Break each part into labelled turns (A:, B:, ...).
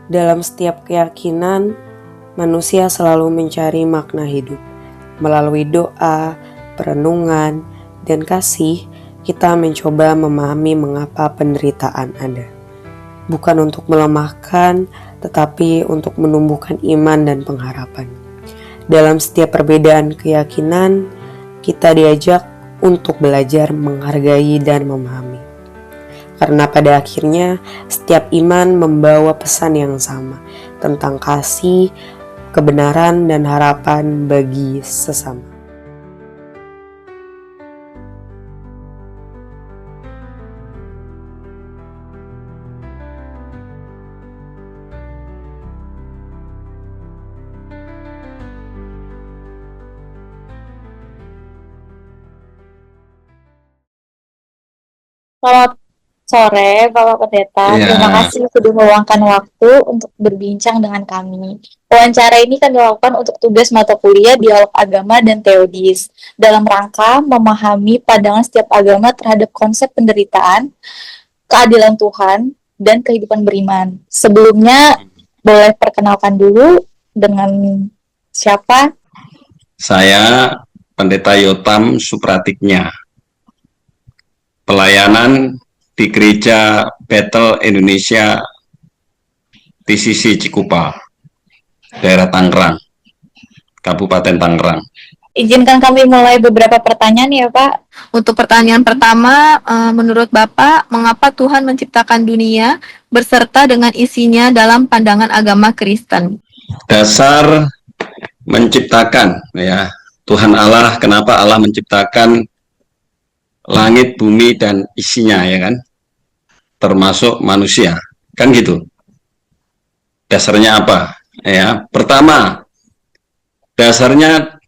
A: Dalam setiap keyakinan, manusia selalu mencari makna hidup. Melalui doa, perenungan, dan kasih, kita mencoba memahami mengapa penderitaan ada. Bukan untuk melemahkan, tetapi untuk menumbuhkan iman dan pengharapan. Dalam setiap perbedaan keyakinan, kita diajak untuk belajar menghargai dan memahami. Karena pada akhirnya setiap iman membawa pesan yang sama tentang kasih, kebenaran, dan harapan bagi sesama.
B: Selamat sore, Bapak Pendeta. Terima kasih sudah meluangkan waktu untuk berbincang dengan kami. Wawancara ini kami lakukan untuk tugas mata kuliah Dialog Agama dan Teodis dalam rangka memahami pandangan setiap agama terhadap konsep penderitaan, keadilan Tuhan, dan kehidupan beriman. Sebelumnya, boleh perkenalkan dulu dengan siapa?
C: Saya Pendeta Yotam Supratiknya, pelayanan di Gereja Bethel Indonesia TCC Cikupa, daerah Tangerang, Kabupaten Tangerang.
B: Izinkan kami mulai beberapa pertanyaan ya Pak.
D: Untuk pertanyaan pertama, menurut Bapak, mengapa Tuhan menciptakan dunia berserta dengan isinya dalam pandangan agama Kristen?
C: Dasar menciptakan, ya, Tuhan Allah, kenapa Allah menciptakan langit, bumi, dan isinya, ya kan? Termasuk manusia, kan gitu. Dasarnya apa? Ya, pertama, dasarnya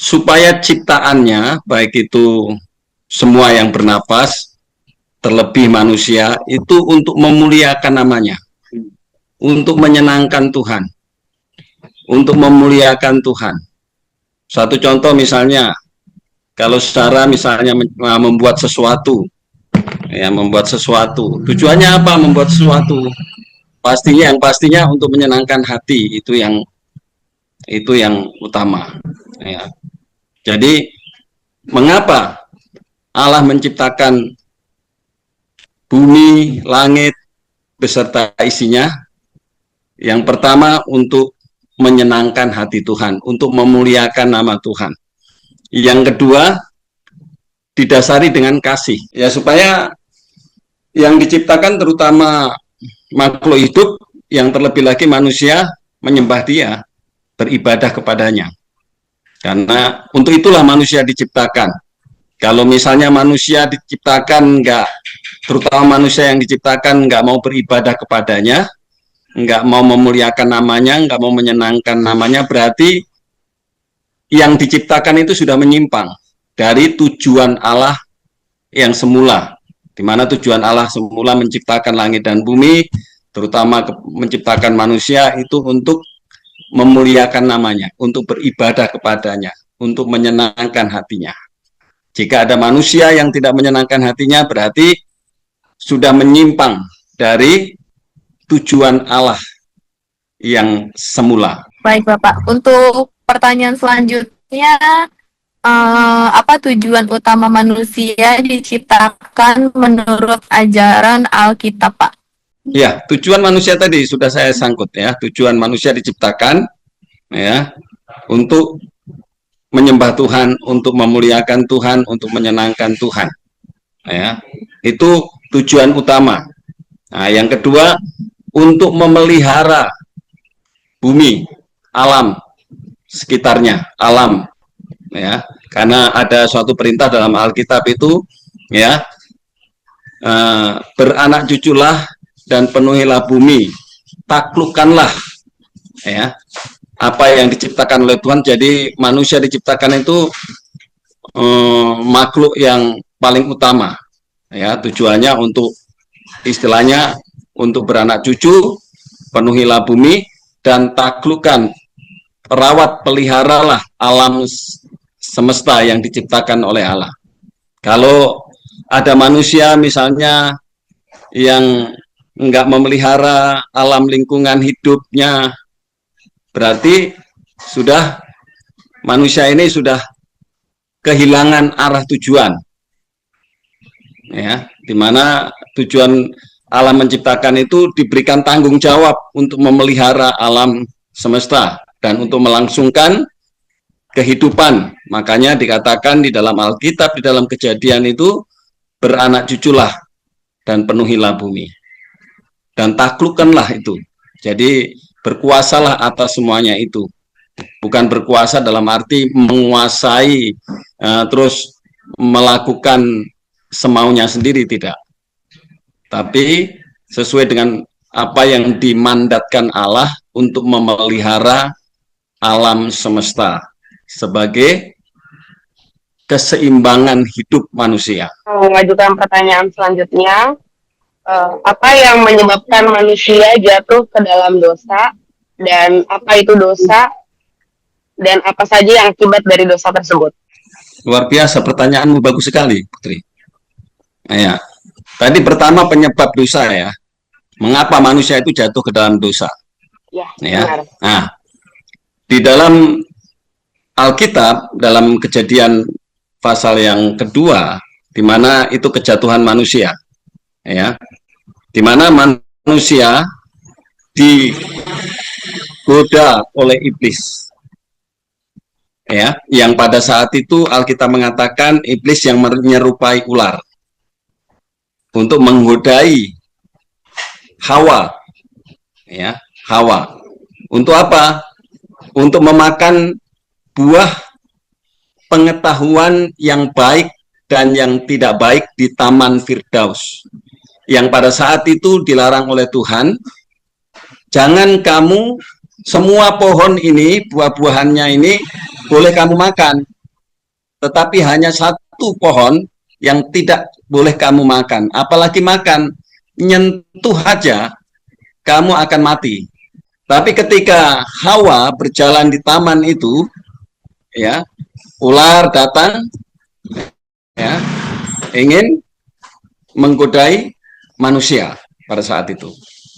C: supaya ciptaannya, baik itu semua yang bernapas, terlebih manusia, itu untuk memuliakan namanya, untuk menyenangkan Tuhan, untuk memuliakan Tuhan. Satu contoh misalnya, kalau secara misalnya membuat sesuatu, ya, membuat sesuatu, tujuannya apa membuat sesuatu? Pastinya untuk menyenangkan hati, itu yang utama, ya. Jadi mengapa Allah menciptakan bumi, langit beserta isinya? Yang pertama untuk menyenangkan hati Tuhan, untuk memuliakan nama Tuhan. Yang kedua didasari dengan kasih, ya, supaya yang diciptakan terutama makhluk hidup, yang terlebih lagi manusia, menyembah Dia, beribadah kepadanya. Karena untuk itulah manusia diciptakan. Kalau misalnya manusia diciptakan terutama manusia yang diciptakan nggak mau beribadah kepadanya, nggak mau memuliakan namanya, nggak mau menyenangkan namanya, berarti yang diciptakan itu sudah menyimpang dari tujuan Allah yang semula, di mana tujuan Allah semula menciptakan langit dan bumi, terutama menciptakan manusia, itu untuk memuliakan namanya, untuk beribadah kepadanya, untuk menyenangkan hatinya. Jika ada manusia yang tidak menyenangkan hatinya, berarti sudah menyimpang dari tujuan Allah yang semula.
D: Baik Bapak, untuk pertanyaan selanjutnya, apa tujuan utama manusia diciptakan menurut ajaran Alkitab, Pak?
C: Ya, tujuan manusia tadi sudah saya sangkut, ya. Tujuan manusia diciptakan, ya, untuk menyembah Tuhan, untuk memuliakan Tuhan, untuk menyenangkan Tuhan, ya. Itu tujuan utama. Nah, yang kedua, untuk memelihara bumi, alam sekitarnya, alam, ya, karena ada suatu perintah dalam Alkitab itu, ya, beranak cuculah dan penuhilah bumi, taklukkanlah, ya, apa yang diciptakan oleh Tuhan. Jadi manusia diciptakan itu makhluk yang paling utama, ya, tujuannya untuk istilahnya untuk beranak cucu, penuhilah bumi, dan taklukkan, rawat, peliharalah alam semesta yang diciptakan oleh Allah. Kalau ada manusia misalnya yang nggak memelihara alam lingkungan hidupnya, berarti sudah manusia ini sudah kehilangan arah tujuan, ya, dimana tujuan alam menciptakan itu diberikan tanggung jawab untuk memelihara alam semesta dan untuk melangsungkan kehidupan. Makanya dikatakan di dalam Alkitab, di dalam Kejadian itu, beranak cuculah dan penuhilah bumi dan taklukkanlah itu. Jadi berkuasalah atas semuanya itu. Bukan berkuasa dalam arti menguasai terus melakukan semaunya sendiri, tidak. Tapi sesuai dengan apa yang dimandatkan Allah untuk memelihara alam semesta sebagai keseimbangan hidup manusia.
A: Mengajukan pertanyaan selanjutnya, apa yang menyebabkan manusia jatuh ke dalam dosa, dan apa itu dosa, dan apa saja yang akibat dari dosa tersebut?
C: Luar biasa, pertanyaanmu bagus sekali, Putri. Ya, tadi pertama penyebab dosa, ya. Mengapa manusia itu jatuh ke dalam dosa?
A: Ya,
C: Ya.
A: benar.
C: Nah, di dalam Alkitab, dalam Kejadian pasal yang kedua, di mana itu kejatuhan manusia, ya, di mana manusia digoda oleh iblis, ya, yang pada saat itu Alkitab mengatakan iblis yang menyerupai ular untuk menggodai Hawa, ya, Hawa. Untuk apa? Untuk memakan buah pengetahuan yang baik dan yang tidak baik di Taman Firdaus, yang pada saat itu dilarang oleh Tuhan. Jangan kamu, semua pohon ini, buah-buahannya ini boleh kamu makan, tetapi hanya satu pohon yang tidak boleh kamu makan. Apalagi makan, nyentuh aja kamu akan mati. Tapi ketika Hawa berjalan di taman itu, ya, ular datang, ya, ingin menggodai manusia pada saat itu,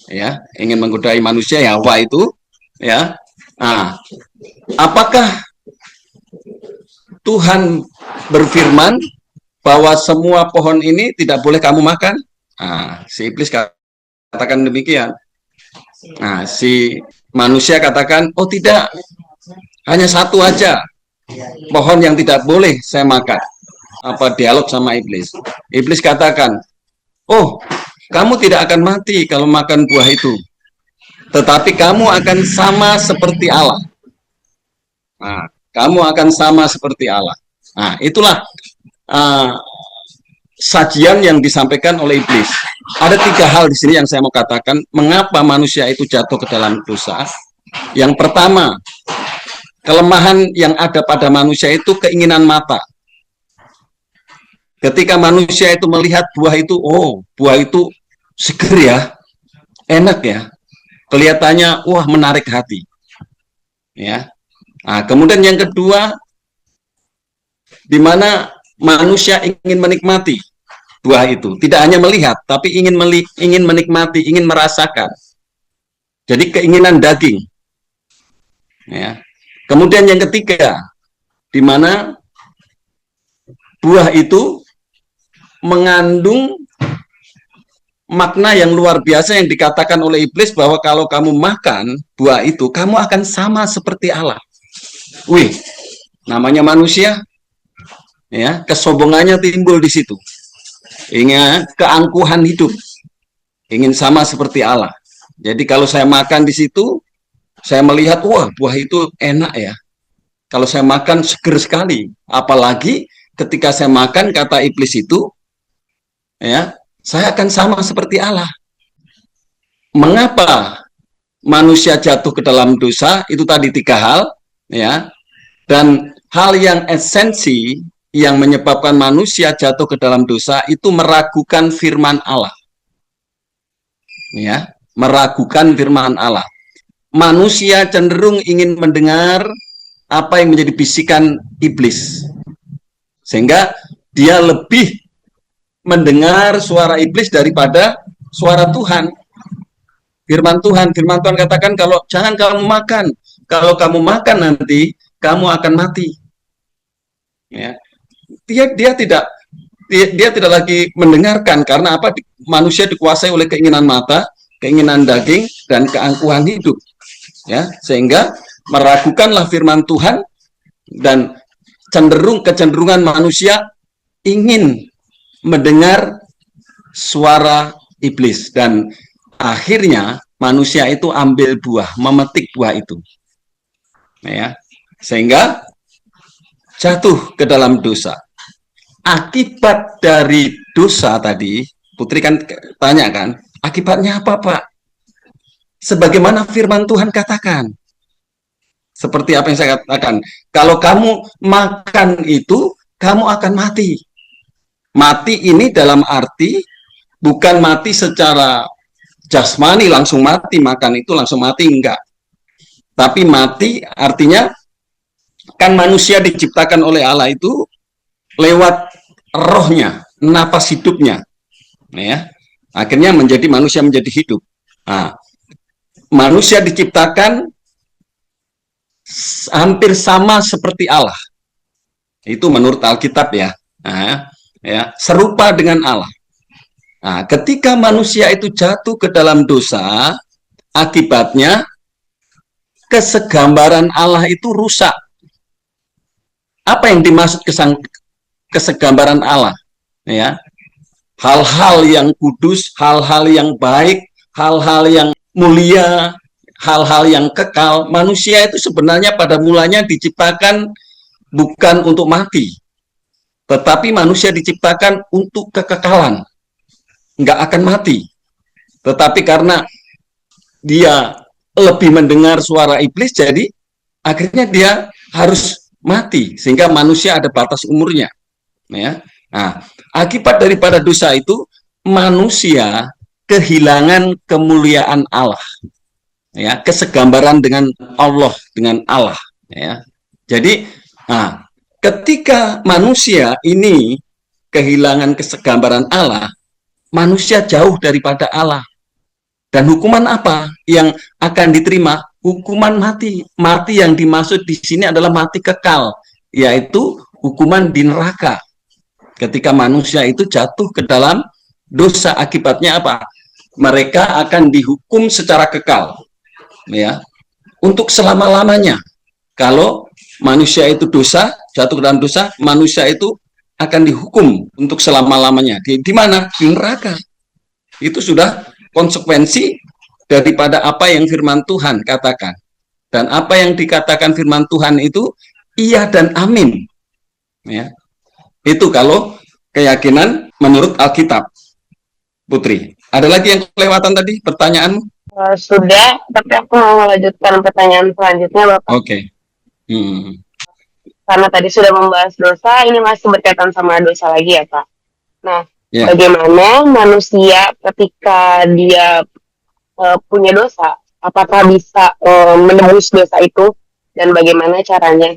C: ya, ingin menggodai manusia, ya, Hawa itu, ya. Nah, apakah Tuhan berfirman bahwa semua pohon ini tidak boleh kamu makan? Nah, si iblis katakan demikian. Nah, si manusia katakan, oh tidak, hanya satu aja pohon yang tidak boleh saya makan. Apa dialog sama iblis? Iblis katakan, oh, kamu tidak akan mati kalau makan buah itu, tetapi kamu akan sama seperti Allah. Nah, kamu akan sama seperti Allah. Nah, itulah sajian yang disampaikan oleh iblis. Ada 3 hal di sini yang saya mau katakan mengapa manusia itu jatuh ke dalam dosa. Yang pertama, kelemahan yang ada pada manusia itu keinginan mata. Ketika manusia itu melihat buah itu, oh, buah itu seger ya, enak ya, kelihatannya wah menarik hati, ya. Nah, kemudian yang kedua, di mana manusia ingin menikmati buah itu, tidak hanya melihat, tapi ingin menikmati, ingin merasakan. Jadi keinginan daging, ya. Kemudian yang ketiga, di mana buah itu mengandung makna yang luar biasa yang dikatakan oleh iblis bahwa kalau kamu makan buah itu, kamu akan sama seperti Allah. Wih, namanya manusia, ya, kesombongannya timbul di situ. Ingin keangkuhan hidup, ingin sama seperti Allah. Jadi kalau saya makan di situ, saya melihat, wah, buah itu enak ya. Kalau saya makan seger sekali. Apalagi ketika saya makan, kata iblis itu, ya, saya akan sama seperti Allah. Mengapa manusia jatuh ke dalam dosa? Itu tadi 3 hal, ya. Dan hal yang esensi yang menyebabkan manusia jatuh ke dalam dosa itu meragukan firman Allah. Ya, meragukan firman Allah. Manusia cenderung ingin mendengar apa yang menjadi bisikan iblis. Sehingga dia lebih mendengar suara iblis daripada suara Tuhan. Firman Tuhan katakan kalau jangan kamu makan. Kalau kamu makan nanti kamu akan mati. Ya. Dia tidak lagi mendengarkan karena apa? Manusia dikuasai oleh keinginan mata, keinginan daging dan keangkuhan hidup. Ya, sehingga meragukanlah firman Tuhan dan kecenderungan manusia ingin mendengar suara iblis dan akhirnya manusia itu ambil buah, memetik buah itu. Ya, sehingga jatuh ke dalam dosa. Akibat dari dosa tadi, Putri kan tanya kan, akibatnya apa, Pak? Sebagaimana firman Tuhan katakan. Seperti apa yang saya katakan, kalau kamu makan itu, kamu akan mati. Mati ini dalam arti bukan mati secara jasmani langsung mati, makan itu langsung mati, enggak. Tapi mati artinya kan manusia diciptakan oleh Allah itu lewat rohnya, napas hidupnya, ya. Akhirnya menjadi manusia menjadi hidup. Nah, manusia diciptakan hampir sama seperti Allah. Itu menurut Alkitab ya. Nah, ya, serupa dengan Allah. Nah, ketika manusia itu jatuh ke dalam dosa, akibatnya kesegambaran Allah itu rusak. Apa yang dimaksud kesegambaran Allah? Ya, hal-hal yang kudus, hal-hal yang baik, hal-hal yang mulia, hal-hal yang kekal. Manusia itu sebenarnya pada mulanya diciptakan bukan untuk mati, tetapi manusia diciptakan untuk kekekalan, nggak akan mati. Tetapi karena dia lebih mendengar suara iblis, jadi akhirnya dia harus mati, sehingga manusia ada batas umurnya. Ya. Nah, akibat daripada dosa itu, manusia kehilangan kemuliaan Allah. Ya, kesegambaran dengan Allah, dengan Allah. Ya. Jadi, nah, ketika manusia ini kehilangan kesegambaran Allah, manusia jauh daripada Allah. Dan hukuman apa yang akan diterima? Hukuman mati. Mati yang dimaksud di sini adalah mati kekal, yaitu hukuman di neraka. Ketika manusia itu jatuh ke dalam dosa, akibatnya apa? Mereka akan dihukum secara kekal, ya, untuk selama-lamanya. Kalau manusia itu dosa, jatuh ke dalam dosa, manusia itu akan dihukum untuk selama-lamanya. Di mana? Di neraka. Itu sudah konsekuensi daripada apa yang firman Tuhan katakan. Dan apa yang dikatakan firman Tuhan itu iya dan amin. Ya. Itu kalau keyakinan menurut Alkitab. Putri, ada lagi yang kelewatan tadi pertanyaan?
A: Sudah, tapi aku mau melanjutkan pertanyaan selanjutnya, Bapak.
C: Oke.
A: Karena tadi sudah membahas dosa, ini masih berkaitan sama dosa lagi ya, Pak. Nah,
C: Ya.
A: bagaimana manusia ketika dia punya dosa, apakah bisa menebus dosa itu, dan bagaimana caranya?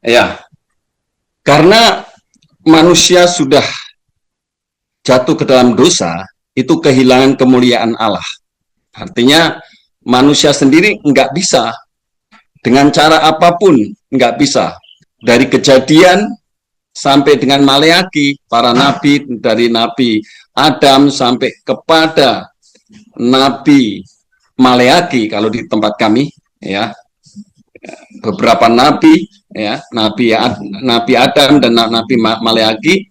C: Ya, karena manusia sudah jatuh ke dalam dosa, itu kehilangan kemuliaan Allah. Artinya manusia sendiri nggak bisa, dengan cara apapun nggak bisa. Dari Kejadian sampai dengan Maleaki, para nabi, dari Nabi Adam sampai kepada Nabi Maleaki, kalau di tempat kami, ya, beberapa nabi, ya, Nabi Adam dan Nabi Maleaki,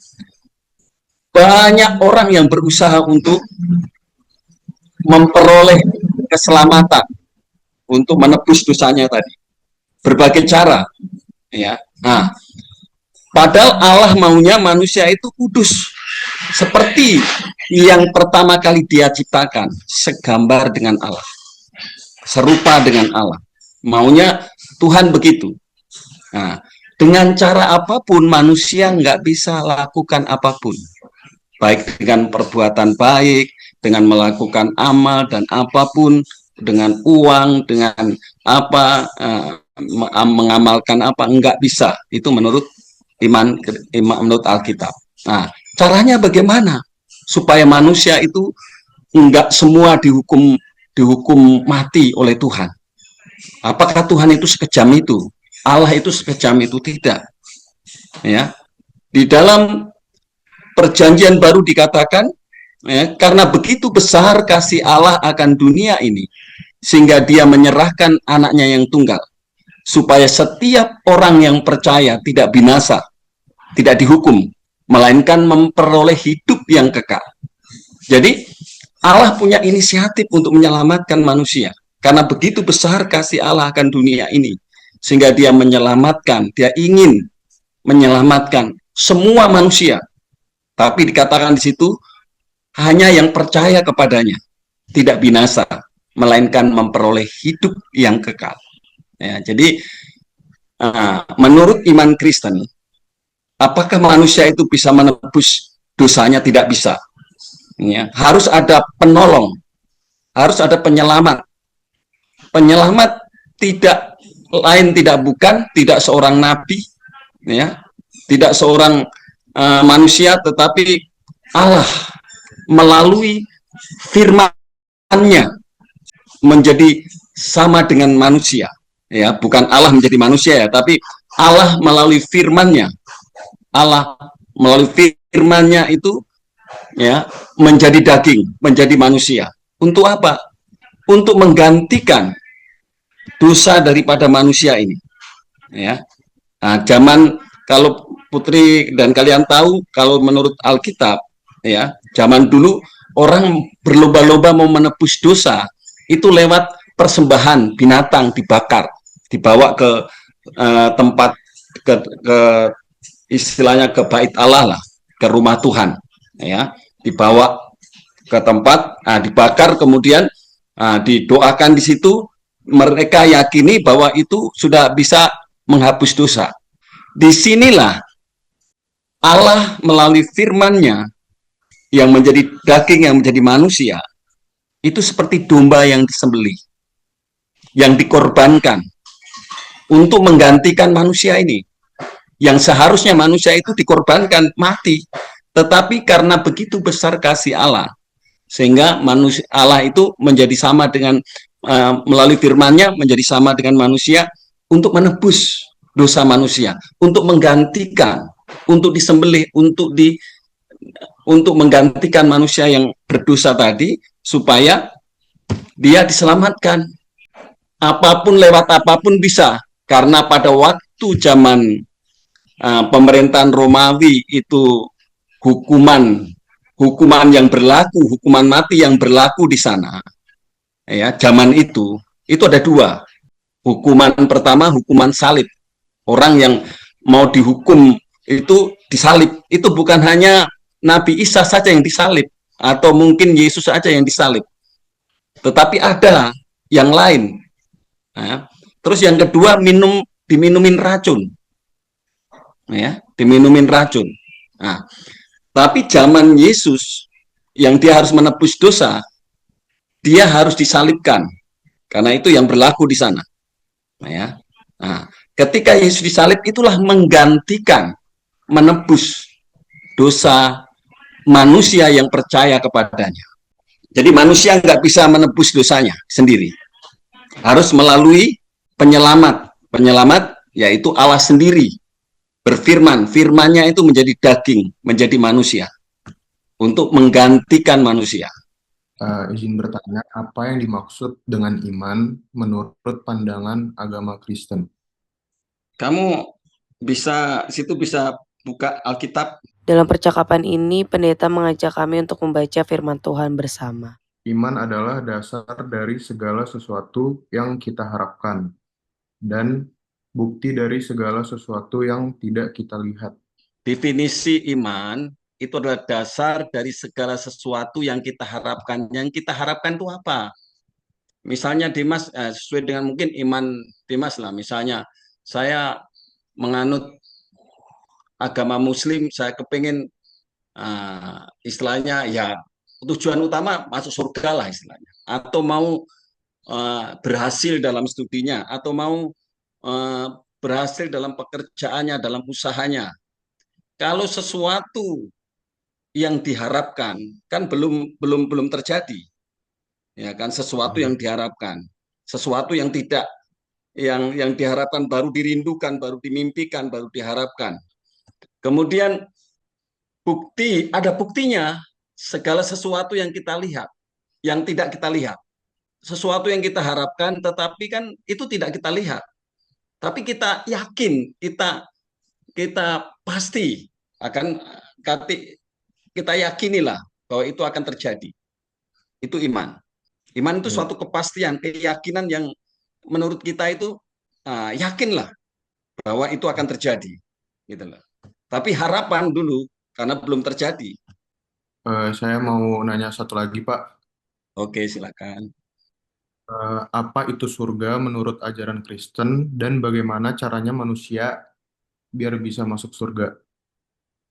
C: banyak orang yang berusaha untuk memperoleh keselamatan, untuk menebus dosanya tadi, berbagai cara, ya. Nah, padahal Allah maunya manusia itu kudus, seperti yang pertama kali Dia ciptakan, segambar dengan Allah, serupa dengan Allah. Maunya Tuhan begitu. Nah, dengan cara apapun manusia nggak bisa lakukan apapun, baik dengan perbuatan baik, dengan melakukan amal dan apapun, dengan uang, dengan apa, mengamalkan apa, enggak bisa. Itu menurut iman menurut Alkitab. Nah, caranya bagaimana supaya manusia itu enggak semua dihukum dihukum mati oleh Tuhan. Apakah Tuhan itu sekejam itu? Allah itu sekejam itu? Tidak. Ya, di dalam perjanjian baru dikatakan, ya, karena begitu besar kasih Allah akan dunia ini, sehingga dia menyerahkan anaknya yang tunggal, supaya setiap orang yang percaya tidak binasa, tidak dihukum, melainkan memperoleh hidup yang kekal. Jadi Allah punya inisiatif untuk menyelamatkan manusia. Karena begitu besar kasih Allah akan dunia ini, sehingga dia menyelamatkan, dia ingin menyelamatkan semua manusia. Tapi dikatakan di situ, hanya yang percaya kepadanya, tidak binasa, melainkan memperoleh hidup yang kekal. Ya, jadi menurut iman Kristen, apakah manusia itu bisa menebus dosanya? Tidak bisa. Ya, harus ada penolong, harus ada penyelamat. Penyelamat tidak lain tidak bukan, tidak seorang nabi, ya, tidak seorang manusia, tetapi Allah melalui firman-Nya menjadi sama dengan manusia. Ya, bukan Allah menjadi manusia ya, tapi Allah melalui firman-Nya. Allah melalui firman-Nya itu, ya, menjadi daging, menjadi manusia. Untuk apa? Untuk menggantikan dosa daripada manusia ini. Ya. Nah, zaman, kalau Putri dan kalian tahu, kalau menurut Alkitab, ya, zaman dulu orang berlomba-lomba mau menebus dosa itu lewat persembahan binatang dibakar, dibawa ke tempat, ke istilahnya ke bait Allah lah, ke rumah Tuhan, ya, dibawa ke tempat, dibakar, kemudian didoakan di situ. Mereka yakini bahwa itu sudah bisa menghapus dosa. Disinilah Allah melalui firman-Nya yang menjadi daging, yang menjadi manusia, itu seperti domba yang disembelih, yang dikorbankan untuk menggantikan manusia ini. Yang seharusnya manusia itu dikorbankan mati, tetapi karena begitu besar kasih Allah, sehingga manusia, Allah itu menjadi sama dengan melalui firman-Nya menjadi sama dengan manusia untuk menebus dosa manusia, untuk menggantikan, untuk disembelih, untuk menggantikan manusia yang berdosa tadi, supaya dia diselamatkan. Apapun, lewat apapun bisa, karena pada waktu zaman pemerintahan Romawi itu hukuman yang berlaku, hukuman mati yang berlaku di sana. Ya, zaman itu ada dua. Hukuman pertama, hukuman salib. Orang yang mau dihukum itu disalib. Itu bukan hanya Nabi Isa saja yang disalib, atau mungkin Yesus saja yang disalib, tetapi ada yang lain. Nah, terus yang kedua, diminumin racun. Ya, diminumin racun. Nah, tapi zaman Yesus yang dia harus menebus dosa, dia harus disalibkan, karena itu yang berlaku di sana. Ya. Nah, ketika Yesus disalib, itulah menggantikan, menebus dosa manusia yang percaya kepadanya. Jadi manusia nggak bisa menebus dosanya sendiri, harus melalui penyelamat. Penyelamat yaitu Allah sendiri berfirman, firman-Nya itu menjadi daging, menjadi manusia, untuk menggantikan manusia.
E: Izin bertanya, apa yang dimaksud dengan iman menurut pandangan agama Kristen?
C: Kamu bisa buka Alkitab.
A: Dalam percakapan ini, pendeta mengajak kami untuk membaca firman Tuhan bersama.
E: Iman adalah dasar dari segala sesuatu yang kita harapkan dan bukti dari segala sesuatu yang tidak kita lihat.
C: Definisi iman itu adalah dasar dari segala sesuatu yang kita harapkan. Yang kita harapkan itu apa? Misalnya Dimas, sesuai dengan mungkin iman Dimas lah. Misalnya saya menganut agama Muslim, saya kepingin istilahnya ya tujuan utama masuk surga lah istilahnya. Atau mau berhasil dalam studinya, atau mau berhasil dalam pekerjaannya, dalam usahanya. Kalau sesuatu yang diharapkan kan belum terjadi. ya kan, sesuatu yang diharapkan, sesuatu yang tidak, yang diharapkan baru dirindukan, baru dimimpikan, baru diharapkan. Kemudian ada buktinya, segala sesuatu yang kita lihat, yang tidak kita lihat, sesuatu yang kita harapkan, tetapi kan itu tidak kita lihat, tapi kita yakin, kita pasti akan, kita yakinilah bahwa itu akan terjadi. Itu iman. Iman itu suatu kepastian, keyakinan yang menurut kita itu yakinlah bahwa itu akan terjadi, gitu loh. Tapi harapan dulu karena belum terjadi.
E: Saya mau nanya satu lagi, Pak.
C: Oke, silakan.
E: Apa itu surga menurut ajaran Kristen dan bagaimana caranya manusia biar bisa masuk surga?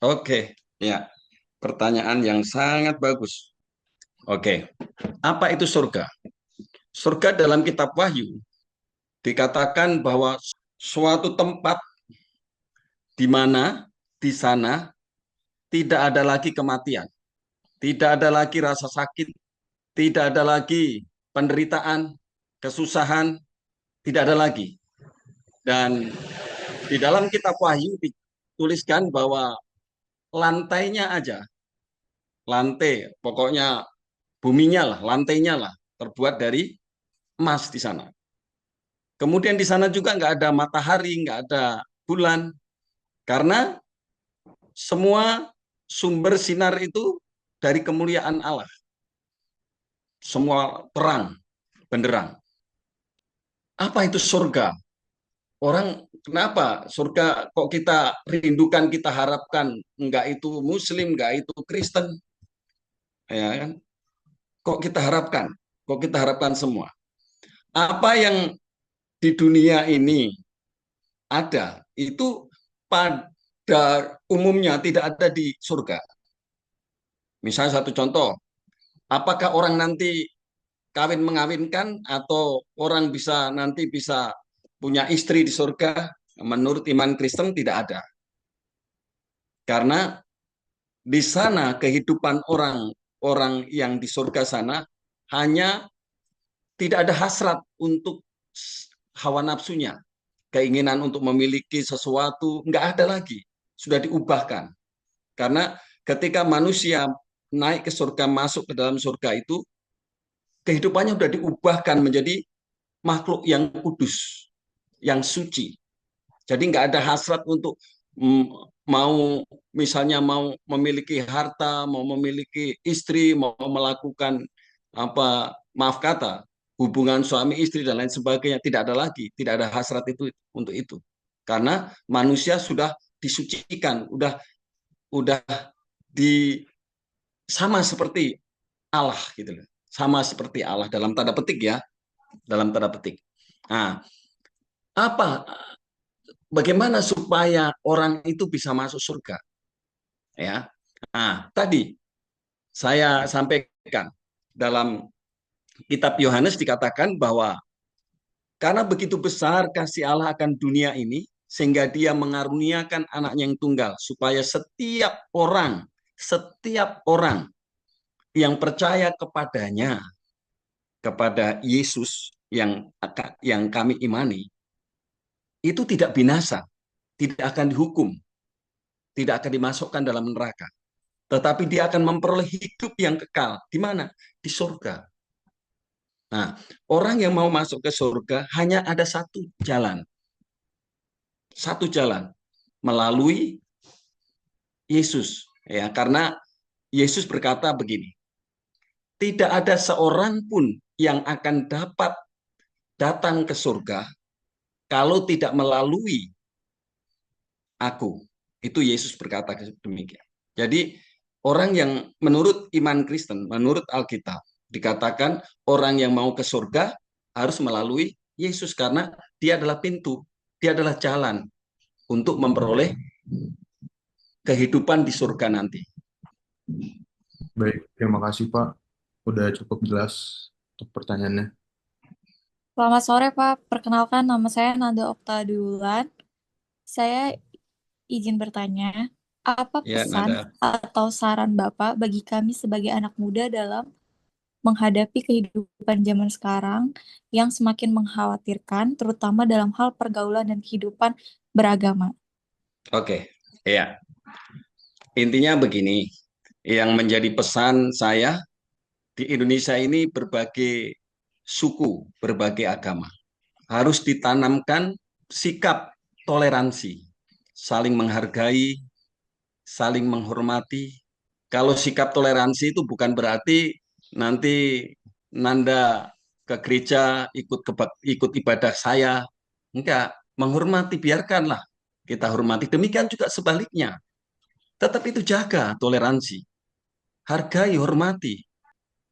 C: Oke, ya. Pertanyaan yang sangat bagus. Oke. Apa itu surga? Surga dalam kitab Wahyu dikatakan bahwa suatu tempat di mana di sana tidak ada lagi kematian, tidak ada lagi rasa sakit, tidak ada lagi penderitaan, kesusahan, tidak ada lagi. Dan di dalam kitab Wahyu dituliskan bahwa lantainya aja, lantai, pokoknya buminya lah, lantainya lah, terbuat dari emas di sana. Kemudian di sana juga nggak ada matahari, nggak ada bulan, karena semua sumber sinar itu dari kemuliaan Allah. Semua terang, benderang. Apa itu surga? Orang kenapa surga kok kita rindukan, kita harapkan, enggak itu Muslim, enggak itu Kristen, ya kan? Kok kita harapkan? Kok kita harapkan semua? Apa yang di dunia ini ada itu pada umumnya tidak ada di surga. Misalnya satu contoh, apakah orang nanti kawin mengawinkan atau orang bisa nanti bisa punya istri di surga? Menurut iman Kristen tidak ada. Karena di sana kehidupan orang yang di surga sana hanya tidak ada hasrat untuk hawa nafsunya, keinginan untuk memiliki sesuatu, nggak ada lagi, sudah diubahkan. Karena ketika manusia naik ke surga, masuk ke dalam surga itu, kehidupannya sudah diubahkan menjadi makhluk yang kudus, yang suci. Jadi nggak ada hasrat untuk mau misalnya mau memiliki harta, mau memiliki istri, mau melakukan apa, maaf kata, hubungan suami istri dan lain sebagainya, tidak ada lagi, tidak ada hasrat itu untuk itu. Karena manusia sudah disucikan, udah di sama seperti Allah gitu loh. Sama seperti Allah dalam tanda petik ya, dalam tanda petik. Nah, apa bagaimana supaya orang itu bisa masuk surga? Ya. Nah, tadi saya sampaikan dalam kitab Yohanes dikatakan bahwa karena begitu besar kasih Allah akan dunia ini sehingga dia mengaruniakan anaknya yang tunggal supaya setiap orang yang percaya kepadanya, kepada Yesus yang kami imani, itu tidak binasa, tidak akan dihukum, tidak akan dimasukkan dalam neraka. Tetapi dia akan memperoleh hidup yang kekal. Di mana? Di surga. Nah, orang yang mau masuk ke surga hanya ada satu jalan. Satu jalan. Melalui Yesus. Ya, karena Yesus berkata begini, tidak ada seorang pun yang akan dapat datang ke surga kalau tidak melalui aku. Itu Yesus berkata demikian. Jadi orang yang menurut iman Kristen, menurut Alkitab, dikatakan orang yang mau ke surga harus melalui Yesus karena dia adalah pintu, dia adalah jalan untuk memperoleh kehidupan di surga nanti.
E: Baik, terima kasih Pak. Udah cukup jelas untuk pertanyaannya.
B: Selamat sore, Pak. Perkenalkan, nama saya Nada Oktadulan. Saya izin bertanya, apa
C: Ya,
B: pesan
C: nada.
B: atau saran Bapak bagi kami sebagai anak muda dalam menghadapi kehidupan zaman sekarang yang semakin mengkhawatirkan, terutama dalam hal pergaulan dan kehidupan beragama.
C: Oke, ya. Intinya begini, yang menjadi pesan saya di Indonesia ini berbagai suku, berbagai agama. Harus ditanamkan sikap toleransi, saling menghargai, saling menghormati. Kalau sikap toleransi itu bukan berarti nanti Nanda ke gereja ikut ibadah saya. Enggak, menghormati biarkanlah kita hormati. Demikian juga sebaliknya. Tetap itu jaga toleransi. Hargai, hormati.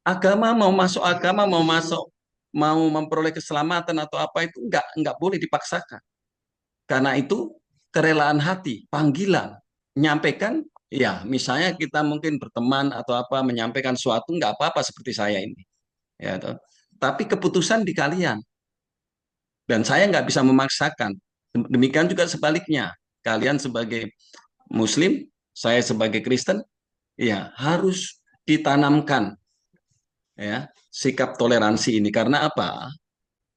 C: Agama mau masuk, mau memperoleh keselamatan atau apa itu enggak boleh dipaksakan. Karena itu kerelaan hati, panggilan, menyampaikan, ya misalnya kita mungkin berteman atau apa menyampaikan suatu enggak apa-apa seperti saya ini, ya toh. Tapi keputusan di kalian dan saya nggak bisa memaksakan. Demikian juga sebaliknya, kalian sebagai Muslim, saya sebagai Kristen, ya harus ditanamkan ya sikap toleransi ini karena apa?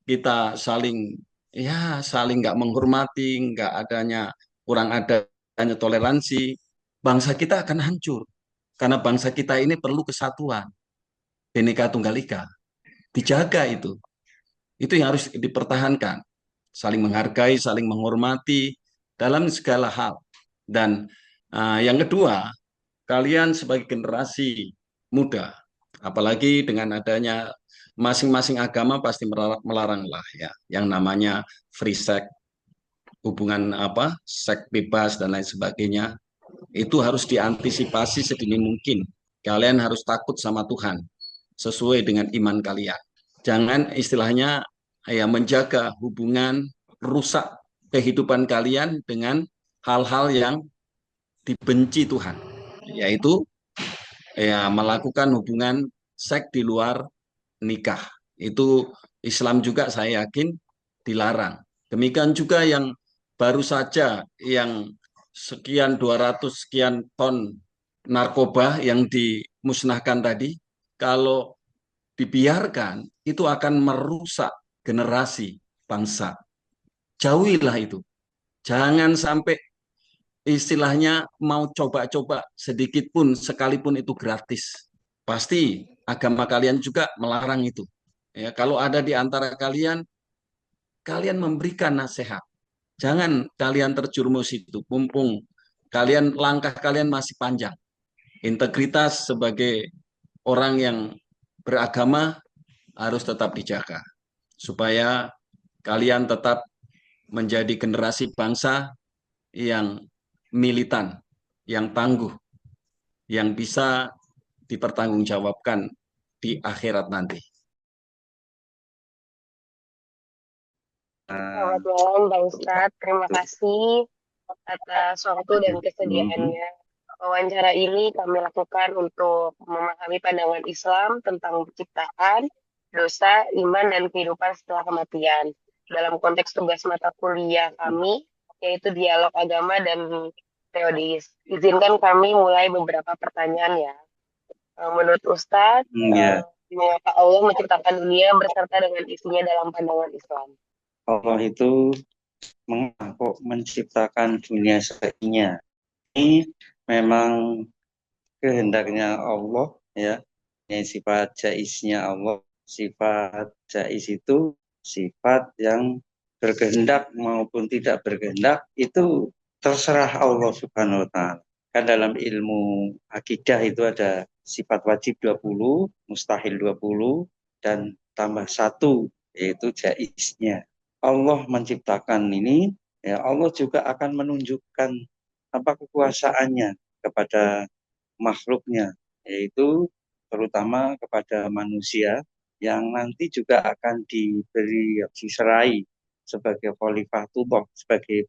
C: Kita saling nggak menghormati, nggak adanya kurang adanya toleransi, bangsa kita akan hancur karena bangsa kita ini perlu kesatuan, Bhinneka Tunggal Ika, dijaga itu yang harus dipertahankan, saling menghargai, saling menghormati dalam segala hal. Dan yang kedua, kalian sebagai generasi muda, apalagi dengan adanya masing-masing agama pasti melarang lah ya, yang namanya free sex, hubungan seks bebas dan lain sebagainya, itu harus diantisipasi sedini mungkin. Kalian harus takut sama Tuhan, sesuai dengan iman kalian. Jangan istilahnya ya menjaga hubungan, rusak kehidupan kalian dengan hal-hal yang dibenci Tuhan, yaitu ya melakukan hubungan seks di luar nikah. Itu Islam juga saya yakin dilarang. Demikian juga yang baru saja yang sekian 200 sekian ton narkoba yang dimusnahkan tadi, kalau dibiarkan itu akan merusak generasi bangsa. Jauhilah itu. Jangan sampai istilahnya mau coba-coba sedikit pun sekalipun itu gratis. Pasti agama kalian juga melarang itu. Ya, kalau ada di antara kalian, kalian memberikan nasihat. Jangan kalian terjerumus itu. Mumpung langkah kalian masih panjang. Integritas sebagai orang yang beragama harus tetap dijaga. Supaya kalian tetap menjadi generasi bangsa yang militan, yang tangguh, yang bisa dipertanggungjawabkan di akhirat nanti.
A: Selamat malam Bang Ustadz, terima kasih atas waktu dan kesediaannya. Wawancara ini kami lakukan untuk memahami pandangan Islam tentang penciptaan, dosa, iman, dan kehidupan setelah kematian. Dalam konteks tugas mata kuliah kami, yaitu dialog agama dan teodis. Izinkan kami mulai beberapa pertanyaan ya. Menurut Ustadz, mengapa Allah menciptakan dunia berserta dengan isinya dalam pandangan Islam?
F: Allah itu mengapa menciptakan dunia sepertinya. Ini memang kehendaknya Allah ya. Yang sifat jaiznya Allah, sifat jaiz itu sifat yang berkehendak maupun tidak berkehendak itu terserah Allah Subhanahu wa taala. Kan dalam ilmu akidah itu ada sifat wajib 20, mustahil 20 dan tambah 1 yaitu jaiznya. Allah menciptakan ini, ya Allah juga akan menunjukkan kekuasaannya kepada makhluknya, yaitu terutama kepada manusia yang nanti juga akan diserai sebagai khalifatullah, sebagai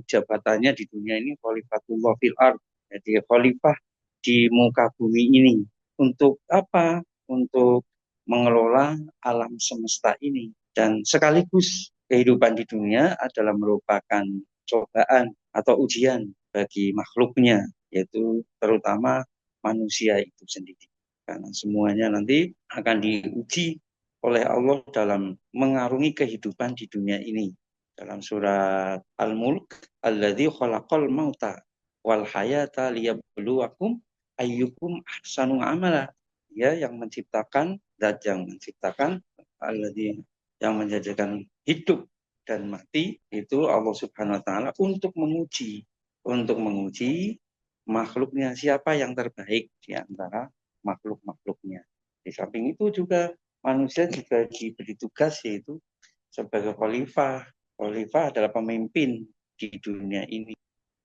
F: jabatannya di dunia ini khalifatullah fil ard, jadi khalifah di muka bumi ini. Untuk apa? Untuk mengelola alam semesta ini. Dan sekaligus kehidupan di dunia adalah merupakan cobaan atau ujian bagi makhluknya, yaitu terutama manusia itu sendiri. karena semuanya nanti akan diuji oleh Allah dalam mengarungi kehidupan di dunia ini. Dalam surat Al-Mulk, alladzi khalaqal mauta wal hayata liyabluwakum ayyukum ahsanu amala. Ya, yang menciptakan, zat yang menciptakan, alladzi yang menjadikan hidup dan mati itu Allah Subhanahu wa taala untuk menguji makhluknya, siapa yang terbaik di antara makhluk-makhluknya. Di samping itu juga manusia juga diberi tugas yaitu sebagai khalifah. Khalifah adalah pemimpin di dunia ini.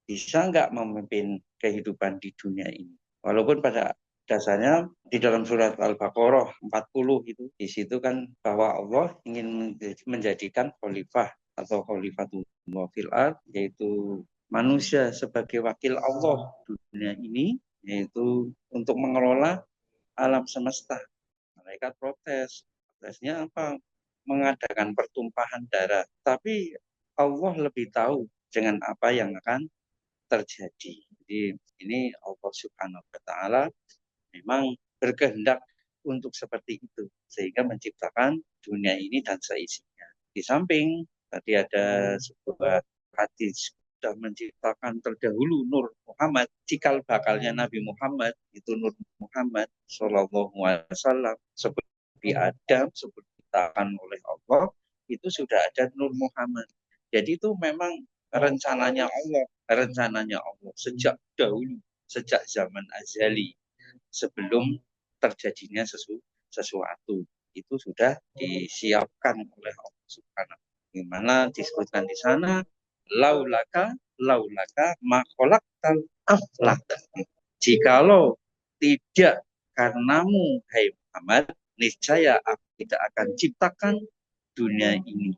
F: Bisa nggak memimpin kehidupan di dunia ini? Walaupun pada dasarnya di dalam surat Al-Baqarah 40 itu, di situ kan bahwa Allah ingin menjadikan khalifah atau khalifatullah fil ard, yaitu manusia sebagai wakil Allah di dunia ini, yaitu untuk mengelola alam semesta. Malaikat protesnya apa? Mengadakan pertumpahan darah. Tapi Allah lebih tahu dengan apa yang akan terjadi. Jadi ini Allah Subhanahu wa taala memang berkehendak untuk seperti itu sehingga menciptakan dunia ini dan seisinya. Di samping tadi ada sebuah hadis sudah menciptakan terdahulu Nur Muhammad, cikal bakalnya Nabi Muhammad itu Nur Muhammad Shallallahu Alaihi Wasallam, seperti Adam, seperti diciptakan oleh Allah itu sudah ada Nur Muhammad. Jadi itu memang rencananya Allah sejak dahulu, sejak zaman azali, sebelum terjadinya sesuatu itu sudah disiapkan oleh Allah Subhanahu. Gimana disebutkan di sana, laulaka makholaktal aflaka. Jikalau tidak karenamu, hai Muhammad, niscaya aku tidak akan ciptakan dunia ini.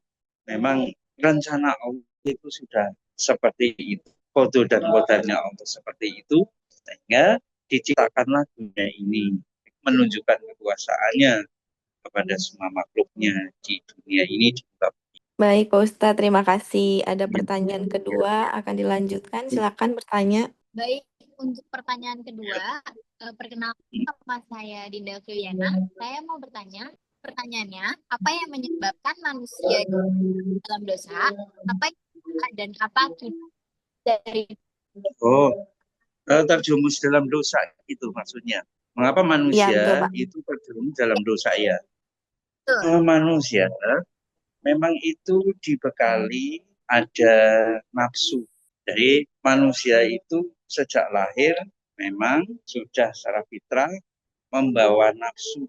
F: Memang rencana Allah itu sudah seperti itu. Qadar dan qadarnya Allah seperti itu, sehingga diciptakanlah dunia ini, menunjukkan kekuasaannya kepada semua makhluknya di dunia ini.
D: Baik, Pak Ustadz, terima kasih. Ada pertanyaan kedua, akan dilanjutkan. Silakan bertanya.
G: Baik, untuk pertanyaan kedua, perkenalkan nama saya Dinda Filiana. Saya mau bertanya, pertanyaannya, apa yang menyebabkan manusia dalam dosa? Apa dan apa dari
F: terjerumus dalam dosa itu maksudnya. Mengapa manusia itu terjerumus dalam dosa ya? Manusia memang itu dibekali ada nafsu. Jadi manusia itu sejak lahir memang sudah secara fitrah membawa nafsu.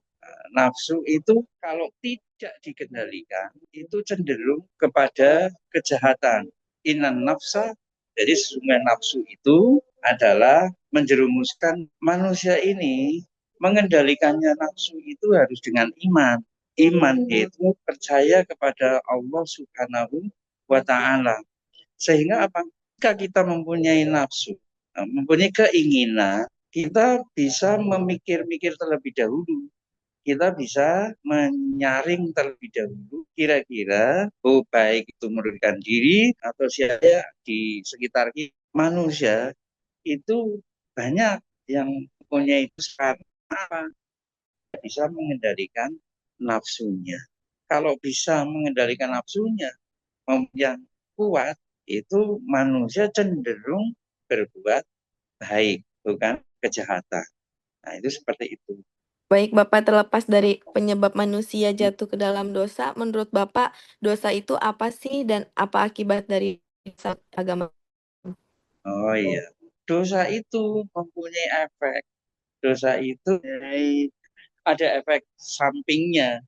F: Nafsu itu kalau tidak dikendalikan itu cenderung kepada kejahatan. Inan nafsa, jadi sesungguhnya nafsu itu adalah menjerumuskan manusia ini. Mengendalikannya nafsu itu harus dengan iman. Iman itu percaya kepada Allah Subhanahu wa ta'ala. Sehingga apa? Jika kita mempunyai nafsu, mempunyai keinginan, kita bisa memikir-mikir terlebih dahulu. Kita bisa menyaring terlebih dahulu kira-kira baik itu merugikan diri atau siapa di sekitar kita. Manusia itu banyak yang mempunyai itu karena apa? Bisa mengendalikan nafsunya. Kalau bisa mengendalikan nafsunya yang kuat, itu manusia cenderung berbuat baik, bukan kejahatan. Nah, itu seperti itu.
D: Baik, Bapak, terlepas dari penyebab manusia jatuh ke dalam dosa, menurut Bapak, dosa itu apa sih dan apa akibat dari agama?
F: Oh iya, dosa itu mempunyai efek. Dosa itu ada efek sampingnya.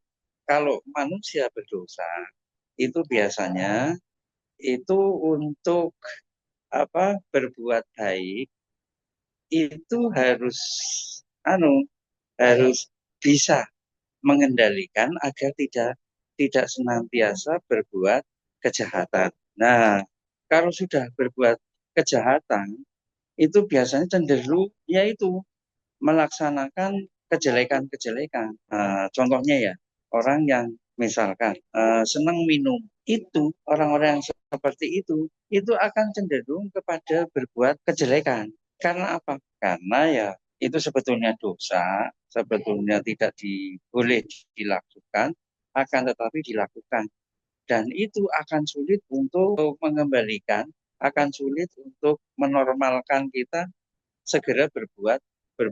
F: Kalau manusia berdosa, itu biasanya itu untuk berbuat baik itu harus bisa mengendalikan agar tidak senantiasa berbuat kejahatan. Nah, kalau sudah berbuat kejahatan itu biasanya cenderung yaitu melaksanakan kejelekan-kejelekan. Contohnya ya, orang yang misalkan senang minum, itu orang-orang yang seperti itu akan cenderung kepada berbuat kejelekan. Karena apa? Karena ya itu sebetulnya dosa, sebetulnya tidak boleh dilakukan, akan tetapi dilakukan. Dan itu akan sulit untuk mengembalikan, akan sulit untuk menormalkan kita segera berbuat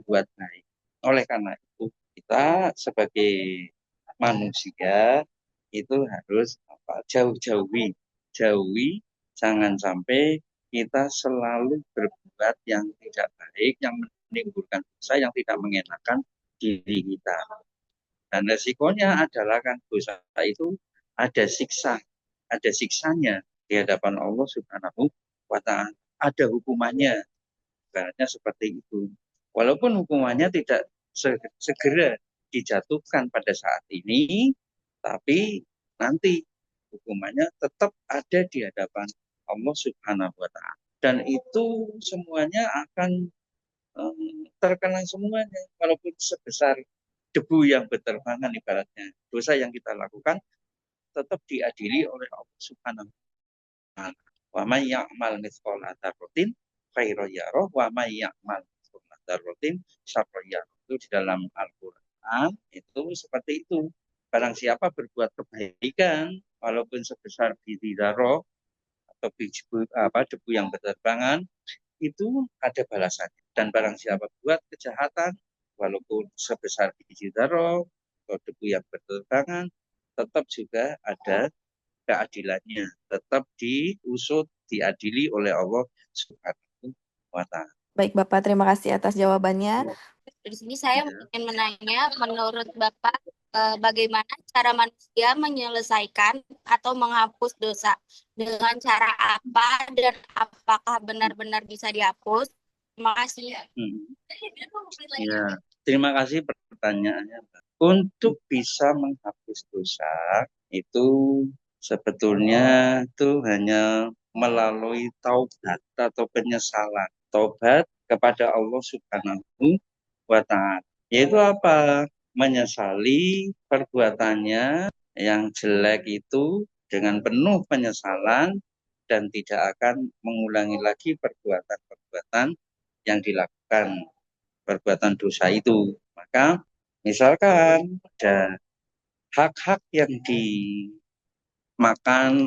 F: baik. Oleh karena itu, kita sebagai manusia itu harus jauhi, jangan sampai kita selalu berbuat yang tidak baik, yang menimbulkan dosa, yang tidak mengenakan diri kita. Dan resikonya adalah kan dosa itu ada siksanya di hadapan Allah Subhanahu wa Ta'ala. Ada hukumannya, ibaratnya seperti itu. Walaupun hukumannya tidak segera dijatuhkan pada saat ini, tapi nanti hukumannya tetap ada di hadapan Allah Subhanahu wa Ta'ala. Dan itu semuanya akan terkena semuanya, walaupun sebesar debu yang berterbangan ibaratnya. Dosa yang kita lakukan tetap diadili oleh Allah Subhanahu wa Ta'ala. Wa may ya'mal mithqala dzarratin khairan yarah wa may ya'mal mithqala dzarratin syarran yarah. Itu di dalam Al-Qur'an itu seperti itu. Barang siapa berbuat kebaikan walaupun sebesar biji dzarrah atau debu yang berterbangan, itu ada balasannya. Dan barang siapa buat kejahatan walaupun sebesar biji dzarrah atau debu yang berterbangan, tetap juga ada keadilannya, tetap diusut, diadili oleh Allah Subhanahu wa Ta'ala.
D: Baik Bapak, terima kasih atas jawabannya.
G: Di sini saya ingin menanya, menurut Bapak, bagaimana cara manusia menyelesaikan atau menghapus dosa? Dengan cara apa dan apakah benar-benar bisa dihapus? Terima kasih.
F: Ya, terima kasih pertanyaannya. Untuk bisa menghapus dosa itu sebetulnya itu hanya melalui taubat atau penyesalan. Taubat kepada Allah Subhanahu wa Ta'ala. Yaitu apa? Menyesali perbuatannya yang jelek itu dengan penuh penyesalan dan tidak akan mengulangi lagi perbuatan-perbuatan yang dilakukan, perbuatan dosa itu. Maka misalkan ada hak-hak yang dimakan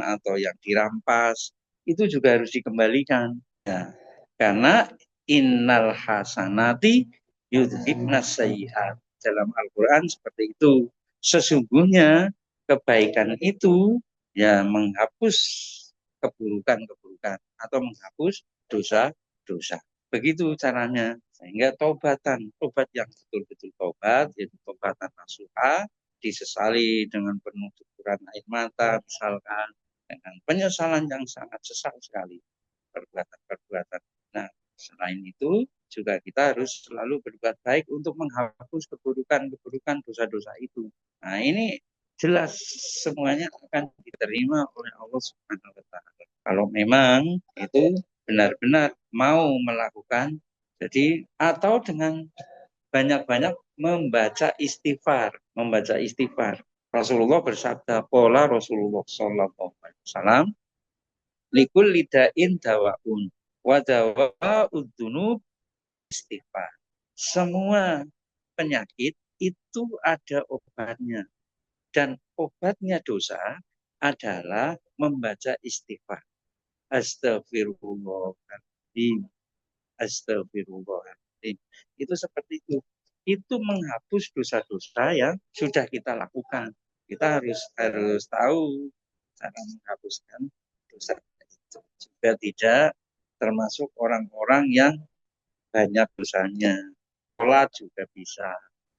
F: atau yang dirampas, itu juga harus dikembalikan. Ya. Karena innal hasanati yudhibnas sayyi'at. Dalam Al-Quran seperti itu. Sesungguhnya kebaikan itu ya menghapus keburukan-keburukan atau menghapus dosa-dosa. Begitu caranya. Sehingga tobat yang betul-betul tobat, yaitu tobatan nasuha, disesali dengan penuh cucuran air mata, misalkan dengan penyesalan yang sangat sesal sekali perbuatan-perbuatan. Nah, selain itu juga kita harus selalu berbuat baik untuk menghapus keburukan-keburukan dosa-dosa itu. Nah, ini jelas semuanya akan diterima oleh Allah Subhanahu wa Ta'ala. Kalau memang itu benar-benar mau melakukan, jadi atau dengan banyak-banyak membaca istighfar. Rasulullah bersabda, pola Rasulullah Sallallahu Alaihi Wasallam, likul lidain dawaun, wa dawa'ud dzunub istighfar. Semua penyakit itu ada obatnya. Dan obatnya dosa adalah membaca istighfar. Astagfirullahaladzim. Astagfirullahaladzim. Itu seperti itu. Itu menghapus dosa-dosa yang sudah kita lakukan. Kita harus tahu cara menghapuskan dosa itu. Juga tidak termasuk orang-orang yang banyak dosanya. Sholat juga bisa.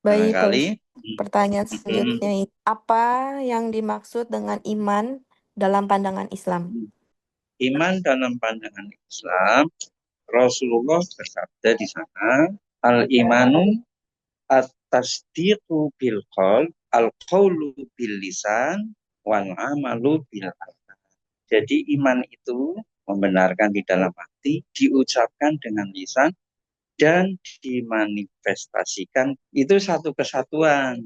D: Baik,
F: Barangkali
D: pertanyaan selanjutnya ini. Apa yang dimaksud dengan iman dalam pandangan Islam?
F: iman dalam pandangan Islam, Rasulullah bersabda di sana, al-imanu at-tasdiqu bil qaul, al-qaulu bil lisan, wal amalu bil arkan. Jadi iman itu membenarkan di dalam hati, diucapkan dengan lisan, dan dimanifestasikan. Itu satu kesatuan.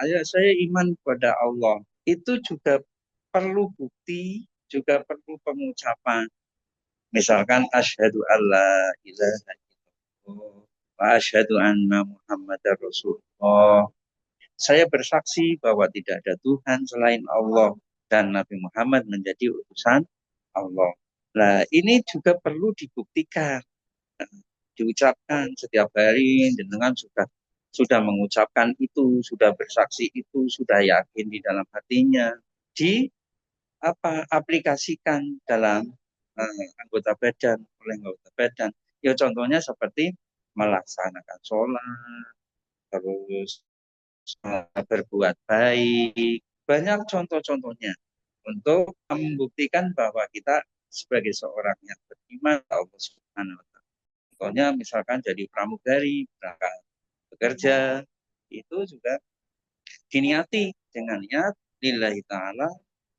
F: Saya iman kepada Allah. Itu juga perlu bukti, juga perlu pengucapan. Misalkan asyhadu alla ilaha illallah wa asyhadu anna Muhammadar Rasulullah. Saya bersaksi bahwa tidak ada Tuhan selain Allah dan Nabi Muhammad menjadi utusan Allah. Nah, ini juga perlu dibuktikan, diucapkan setiap hari dengan sudah mengucapkan itu, sudah bersaksi itu, sudah yakin di dalam hatinya, di aplikasikan dalam anggota badan, oleh anggota badan. Ya contohnya seperti melaksanakan sholat, terus berbuat baik, banyak contoh-contohnya untuk membuktikan bahwa kita sebagai seorang yang beriman Allah Subhanahu wa taala. Contohnya misalkan jadi pramugari, berangkat bekerja, itu juga diniati dengan niat lillahi ta'ala,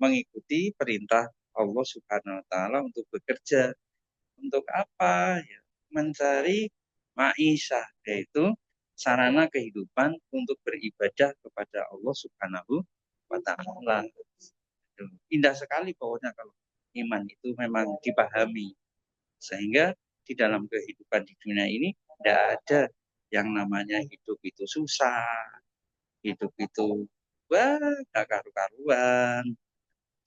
F: mengikuti perintah Allah Subhanahu wa taala untuk bekerja. Untuk apa? Ya, mencari ma'isyah, yaitu sarana kehidupan untuk beribadah kepada Allah Subhanahu wa taala. Indah sekali pokoknya kalau iman itu memang dipahami. Sehingga di dalam kehidupan di dunia ini tidak ada yang namanya hidup itu susah, hidup itu wah gak karu-karuan.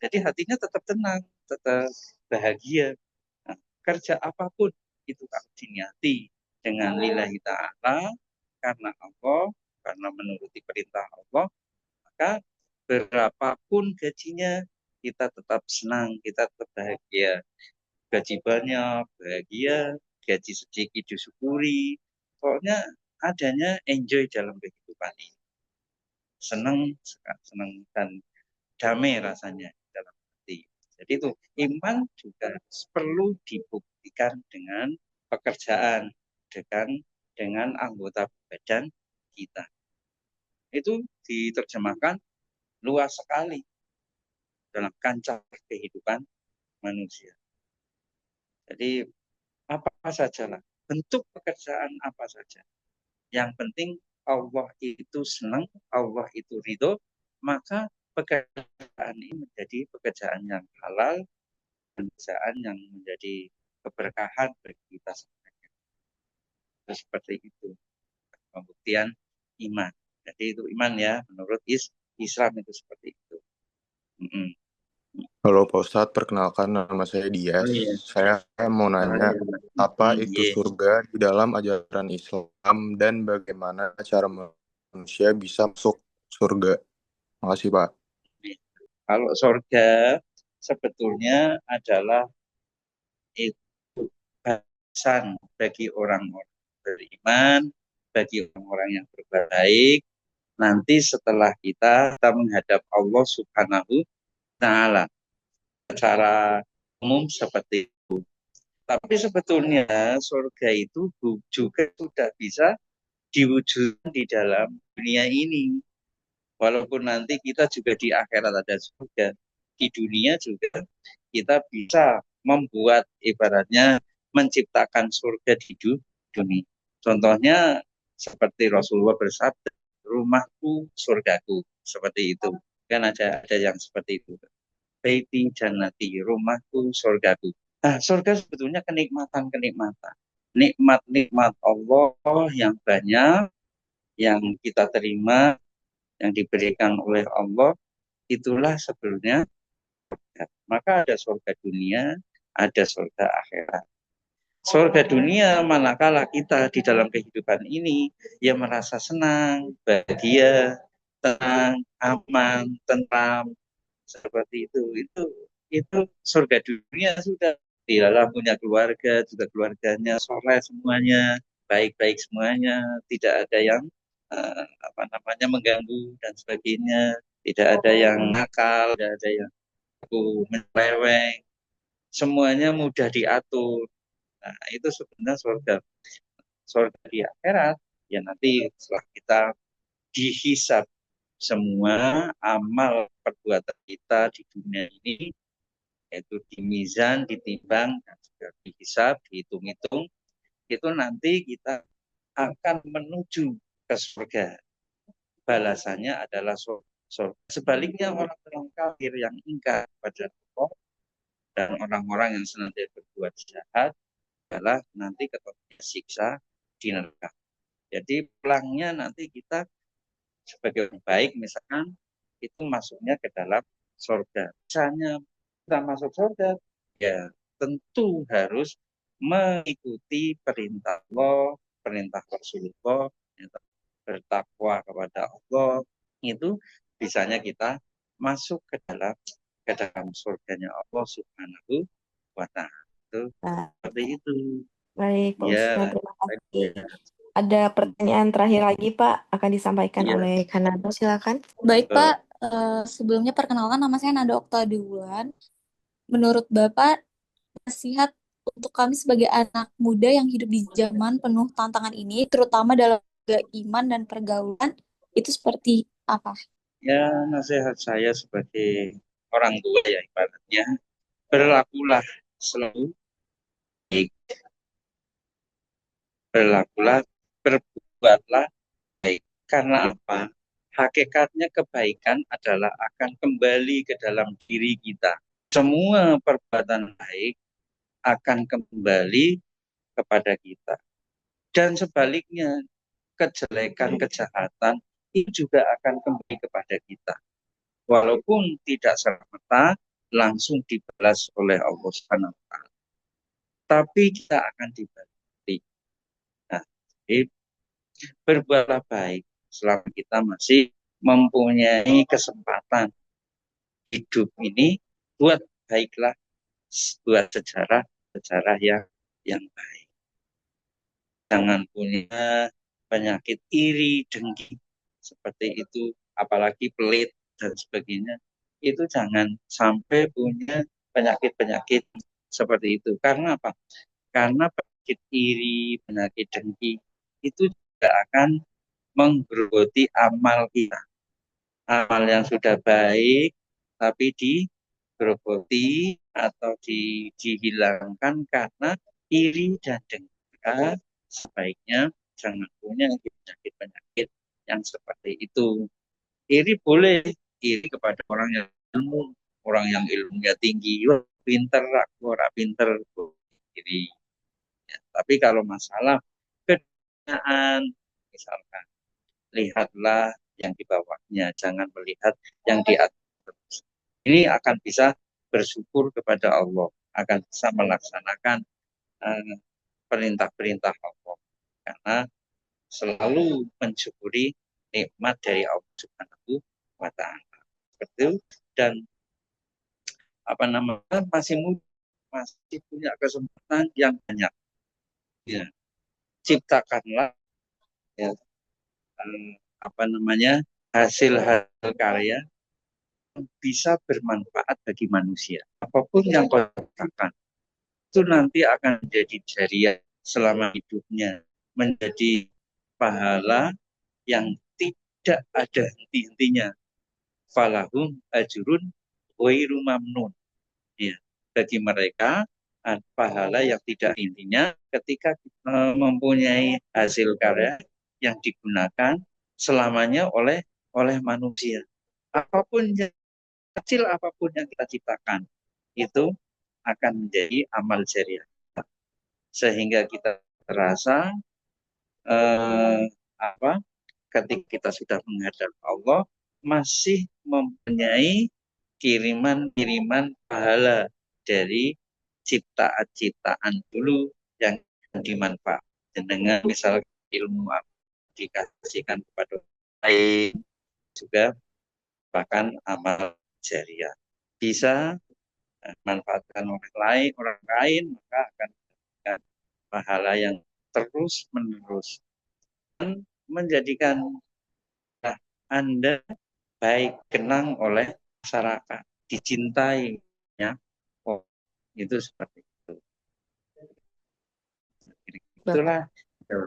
F: Jadi hatinya tetap tenang, tetap bahagia. Nah, kerja apapun itu kalau diniati dengan lillahi ta'ala, karena Allah, karena menuruti perintah Allah, maka berapapun gajinya kita tetap senang, kita tetap bahagia. Gaji banyak, bahagia, gaji sedikit disyukuri. Pokoknya adanya enjoy dalam kehidupan ini. Senang dan damai rasanya dalam hati. Jadi itu iman juga perlu dibuktikan dengan pekerjaan, dengan anggota badan kita. Itu diterjemahkan luas sekali dalam kancah kehidupan manusia. Jadi apa sajalah bentuk pekerjaan apa saja. Yang penting Allah itu senang, Allah itu ridho, maka pekerjaan ini menjadi pekerjaan yang halal, pekerjaan yang menjadi keberkahan bagi kita semuanya. Seperti itu pembuktian iman. Jadi itu iman ya, menurut Islam itu seperti itu.
E: Halo Pak Ustadz, perkenalkan nama saya Dias.
F: Oh, iya.
E: Saya mau nanya, apa itu
F: Iya.
E: surga di dalam ajaran Islam dan bagaimana cara manusia bisa masuk surga? Makasih Pak.
F: Kalau surga sebetulnya adalah itu balasan bagi orang-orang beriman, bagi orang-orang yang berbaik. Nanti setelah kita menghadap Allah Subhanahu wa taala. Secara umum seperti itu. Tapi sebetulnya surga itu juga sudah bisa diwujudkan di dalam dunia ini. Walaupun nanti kita juga di akhirat ada surga, di dunia juga kita bisa membuat ibaratnya menciptakan surga di dunia. Contohnya seperti Rasulullah bersabda, rumahku surgaku, seperti itu. Kan ada yang seperti itu. Baiti jannati, rumahku surgaku. Nah, surga sebetulnya kenikmatan-kenikmatan. Nikmat-nikmat Allah yang banyak, yang kita terima, yang diberikan oleh Allah, itulah sebetulnya surga. Maka ada surga dunia, ada surga akhirat. Surga dunia manakala kita di dalam kehidupan ini ya merasa senang, bahagia, tenang, aman, tentram, seperti itu surga dunia sudah. Di dalam punya keluarga, juga keluarganya soleh semuanya, baik-baik semuanya, tidak ada yang mengganggu dan sebagainya, tidak ada yang nakal, tidak ada yang menyeleweng, semuanya mudah diatur. Nah, itu sebenarnya surga di akhirat. Ya nanti setelah kita dihisab semua amal perbuatan kita di dunia ini, yaitu di mizan, ditimbang, dan juga dihisab, dihitung-hitung, itu nanti kita akan menuju ke surga. Balasannya adalah surga. Sebaliknya orang-orang kafir yang ingkar pada Allah dan orang-orang yang senantiasa berbuat jahat adalah nanti ketemu siksa di neraka. Jadi pulangnya nanti kita sebagai orang baik misalkan itu masuknya ke dalam surga. Misalnya kita masuk surga, ya tentu harus mengikuti perintah Allah, perintah Rasulullah, ya, bertakwa kepada Allah, itu bisanya kita masuk ke dalam surganya Allah Subhanahu wa Ta'ala. Itu
D: Nah,
F: seperti itu.
D: baik, Pak Ustadz,
F: Ya,
D: terima kasih. Ada pertanyaan terakhir lagi, Pak, akan disampaikan
F: iya.
D: oleh Kanado, silakan.
B: Baik, Pak. Sebelumnya perkenalkan, nama saya Nada Oktaduan. Menurut Bapak, nasihat untuk kami sebagai anak muda yang hidup di zaman penuh tantangan ini, terutama dalam iman dan pergaulan, itu seperti apa?
F: Ya, nasihat saya sebagai orang tua ya ibaratnya, berlakulah selalu baik, berbuatlah baik. Karena apa? Hakikatnya kebaikan adalah akan kembali ke dalam diri kita. Semua perbuatan baik akan kembali kepada kita. Dan sebaliknya, kejelekan, kejahatan itu juga akan kembali kepada kita. Walaupun tidak serta langsung dibalas oleh Allah Subhanahu wa Ta'ala. Tapi kita akan dibalik. Nah, jadi berbuatlah baik selama kita masih mempunyai kesempatan hidup ini, buat baiklah, buat sejarah yang baik. Jangan punya penyakit iri, dengki seperti itu, apalagi pelit dan sebagainya. Itu jangan sampai punya penyakit-penyakit seperti itu. Karena apa? Karena penyakit iri, penyakit dengki itu juga akan menggerogoti amal kita. Amal yang sudah baik tapi digerogoti atau dihilangkan karena iri dan dengki. Sebaiknya jangan punya penyakit-penyakit yang seperti itu. Iri boleh, iri kepada orang yang ilmunya tinggi, wah pinter, aku orang pinter, iri. Ya, tapi kalau masalah kedudukan, misalkan, lihatlah yang di bawahnya, jangan melihat yang di atas. Ini akan bisa bersyukur kepada Allah, akan bisa melaksanakan perintah-perintah Allah, karena selalu mensyukuri nikmat dari Allah Subhanahu wa Ta'ala. Seperti itu. Dan apa namanya, masih muda, masih punya kesempatan yang banyak. Ya, ciptakanlah ya, apa namanya, hasil-hasil karya yang bisa bermanfaat bagi manusia. Apapun yang kau lakukan, itu nanti akan menjadi jariah selama hidupnya, menjadi pahala yang tidak ada henti-hentinya. Falahum ajrun ghairu mamnun. Ya, bagi mereka pahala yang tidak intinya ketika mempunyai hasil karya yang digunakan selamanya oleh manusia. Apapun yang kecil, apapun yang kita ciptakan, itu akan menjadi amal jariah. Sehingga kita terasa ketika kita sudah menghadap Allah, masih mempunyai kiriman-kiriman pahala dari ciptaan-ciptaan dulu yang dimanfaatkan dengan misalnya ilmu dikasihkan kepada orang lain, juga bahkan amal jariah bisa manfaatkan orang lain, maka akan mendapatkan pahala yang terus menerus dan menjadikan Anda baik kenang oleh masyarakat, dicintai ya. Oh, itu seperti itu. Itulah.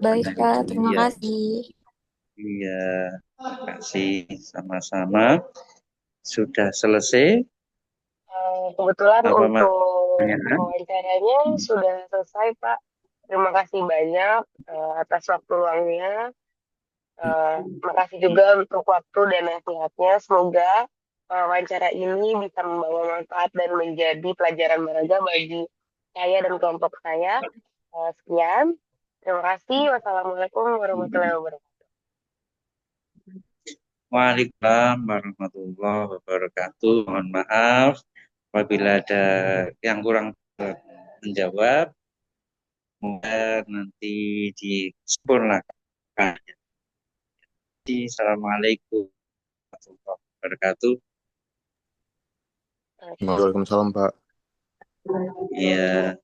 B: Baik, Pak. Terima
F: Iya.
B: kasih.
F: Iya, terima kasih sama-sama. Sudah selesai.
A: Kebetulan
F: Apa
A: untuk
F: pertanyaan?
A: wawancaranya sudah selesai, Pak. Terima kasih banyak atas waktu luangnya. Makasih juga untuk waktu dan nasihatnya. Semoga wawancara ini bisa membawa manfaat dan menjadi pelajaran berharga bagi saya dan kelompok saya. Sekian. Terima kasih. Wassalamualaikum warahmatullahi wabarakatuh.
F: Waalaikumsalam warahmatullahi wabarakatuh. Mohon maaf apabila ada yang kurang menjawab. Semoga nanti disempurnakan. Assalamualaikum warahmatullahi wabarakatuh.
E: Waalaikumsalam, Pak.
F: Iya.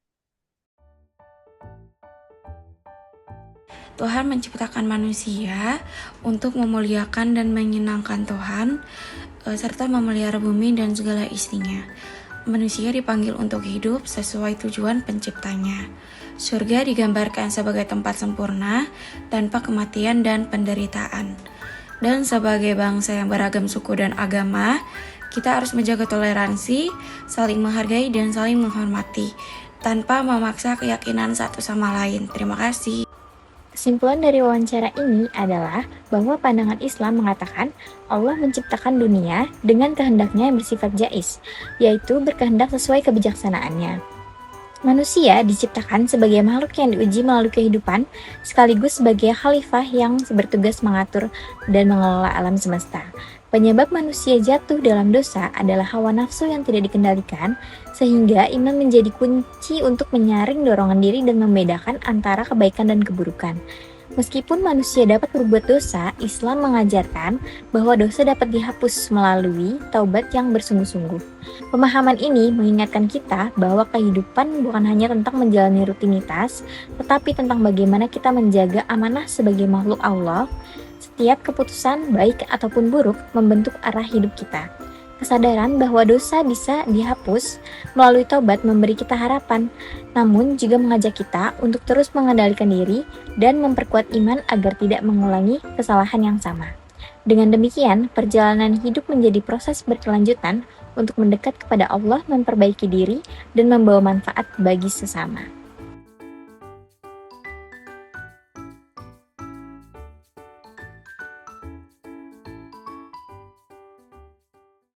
H: Tuhan menciptakan manusia untuk memuliakan dan menyenangkan Tuhan, serta memelihara bumi dan segala isinya. Manusia dipanggil untuk hidup sesuai tujuan penciptanya. Surga digambarkan sebagai tempat sempurna, tanpa kematian dan penderitaan. Dan sebagai bangsa yang beragam suku dan agama, kita harus menjaga toleransi, saling menghargai dan saling menghormati, tanpa memaksa keyakinan satu sama lain. Terima kasih.
B: Kesimpulan dari wawancara ini adalah bahwa pandangan Islam mengatakan Allah menciptakan dunia dengan kehendaknya yang bersifat jaiz, yaitu berkehendak sesuai kebijaksanaannya. Manusia diciptakan sebagai makhluk yang diuji melalui kehidupan, sekaligus sebagai khalifah yang bertugas mengatur dan mengelola alam semesta. Penyebab manusia jatuh dalam dosa adalah hawa nafsu yang tidak dikendalikan, sehingga iman menjadi kunci untuk menyaring dorongan diri dan membedakan antara kebaikan dan keburukan. Meskipun manusia dapat berbuat dosa, Islam mengajarkan bahwa dosa dapat dihapus melalui taubat yang bersungguh-sungguh. Pemahaman ini mengingatkan kita bahwa kehidupan bukan hanya tentang menjalani rutinitas, tetapi tentang bagaimana kita menjaga amanah sebagai makhluk Allah. Setiap keputusan, baik ataupun buruk, membentuk arah hidup kita. Kesadaran bahwa dosa bisa dihapus melalui taubat memberi kita harapan, namun juga mengajak kita untuk terus mengendalikan diri dan memperkuat iman agar tidak mengulangi kesalahan yang sama. Dengan demikian, perjalanan hidup menjadi proses berkelanjutan untuk mendekat kepada Allah, memperbaiki diri, dan membawa manfaat bagi sesama.